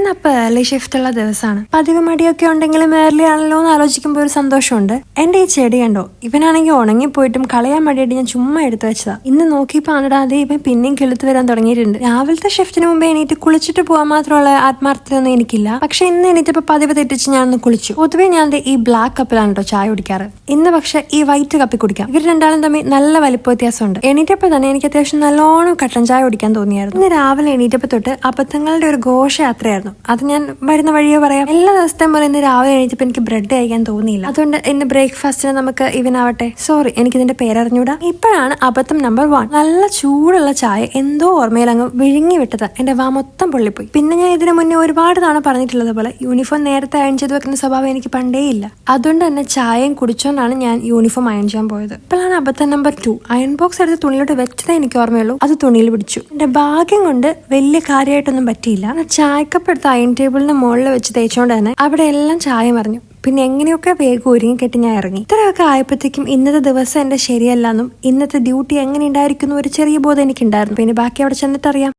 ഇന്നപ്പോ early shift ഉള്ള ദിവസമാണ്. പതിവ് മടിയൊക്കെ ഉണ്ടെങ്കിലും ഏർലി ആണല്ലോ എന്ന് ആലോചിക്കുമ്പോൾ ഒരു സന്തോഷമുണ്ട്. എന്റെ ഈ ചെടി കണ്ടോ, ഇവനാണെങ്കിൽ ഉണങ്ങിപ്പോയിട്ടും കളയാൻ മടിയായിട്ട് ഞാൻ ചുമ്മാ എടുത്തു വെച്ചതാ. ഇന്ന് നോക്കിയപ്പോൾ ആണിടാതെ ഇവൻ പിന്നെയും കിളുത്ത് വരാൻ തുടങ്ങിയിട്ടുണ്ട്. രാവിലത്തെ ഷിഫ്റ്റിന് മുമ്പ് എണീറ്റ് കുളിച്ചിട്ട് പോകാൻ മാത്രമുള്ള ആത്മാർത്ഥതൊന്നും എനിക്കില്ല. പക്ഷെ ഇന്ന് എണീറ്റപ്പോൾ പതിവ് തെറ്റിച്ച് ഞാനൊന്ന് കുളിച്ചു. പൊതുവെ ഞാൻ ഈ ബ്ലാക്ക് കപ്പിലാണ് കേട്ടോ ചായ കുടിക്കാറ്. ഇന്ന് പക്ഷെ ഈ വൈറ്റ് കപ്പിൽ കുടിക്കാം. ഇവർ രണ്ടാളും തമ്മിൽ നല്ല വലിപ്പ വ്യത്യാസമുണ്ട്. എണീറ്റപ്പോൾ തന്നെ എനിക്ക് അത്യാവശ്യം നല്ലോണം കട്ടൻ ചായ കുടിക്കാൻ തോന്നിയായിരുന്നു. ഇന്ന് രാവിലെ എണീറ്റപ്പോൾ തൊട്ട് അബദ്ധങ്ങളുടെ ഒരു ഘോഷയാത്രയായിരുന്നു. അത് ഞാൻ വരുന്ന വഴിയോ പറയാം. എല്ലാ ദിവസത്തെയും പോലെ ഇന്ന് രാവിലെ എണീറ്റപ്പോൾ എനിക്ക് ബ്രെഡ് കഴിക്കാൻ തോന്നിയില്ല. അതുകൊണ്ട് ഇന്ന് ബ്രേക്ക്ഫാസ്റ്റിന് നമുക്ക് ഇവനാവട്ടെ, സോറി എനിക്കിതിന്റെ പേരറിഞ്ഞൂടാ. ഇപ്പോഴാണ് അബദ്ധം നമ്പർ 1. നല്ല ചൂടുള്ള ചായ എന്തോ ഓർമ്മയിൽ അങ്ങ് വിഴുങ്ങി വിട്ടത് എന്റെ വാ മൊത്തം പൊള്ളിപ്പോയി. പിന്നെ ഞാൻ ഇതിനു മുന്നേ ഒരുപാട് തവണ പറഞ്ഞിട്ടുള്ളത് പോലെ യൂണിഫോം നേരത്തെ അയൺ ചെയ്ത് വെക്കുന്ന സ്വഭാവം എനിക്ക് പണ്ടേ ഇല്ല. അതുകൊണ്ട് തന്നെ ചായയും കുടിച്ചോണ്ടാണ് ഞാൻ യൂണിഫോം അയൺ ചെയ്യാൻ പോയത്. ഇപ്പോഴാണ് അബദ്ധം നമ്പർ 2. അയൺ ബോക്സ് എടുത്ത് തുണിയിലോട്ട് വെച്ചതേ എനിക്ക് ഓർമ്മയുള്ളൂ. അത് തുണിയിൽ പിടിച്ചു. എന്റെ ഭാഗ്യം കൊണ്ട് വലിയ കാര്യമായിട്ടൊന്നും പറ്റിയില്ല. ചായക്കപ്പ് എടുത്ത് അയൺ ടേബിളിന് മുകളിൽ വെച്ച് തേച്ചോണ്ട് തന്നെ അവിടെ എല്ലാം ചായ മറിഞ്ഞു. പിന്നെ എങ്ങനെയൊക്കെ വേഗം ഒരുങ്ങി കെട്ടി ഞാൻ ഇറങ്ങി. ഇത്രയൊക്കെ ആയപ്പോഴത്തേക്കും ഇന്നത്തെ ദിവസം എന്റെ ശരിയല്ലെന്നും ഇന്നത്തെ ഡ്യൂട്ടി എങ്ങനെ ഉണ്ടായിരിക്കുന്നു ഒരു ചെറിയ ബോധം എനിക്കുണ്ടായിരുന്നു. പിന്നെ ബാക്കി അവിടെ ചെന്നിട്ടറിയാം.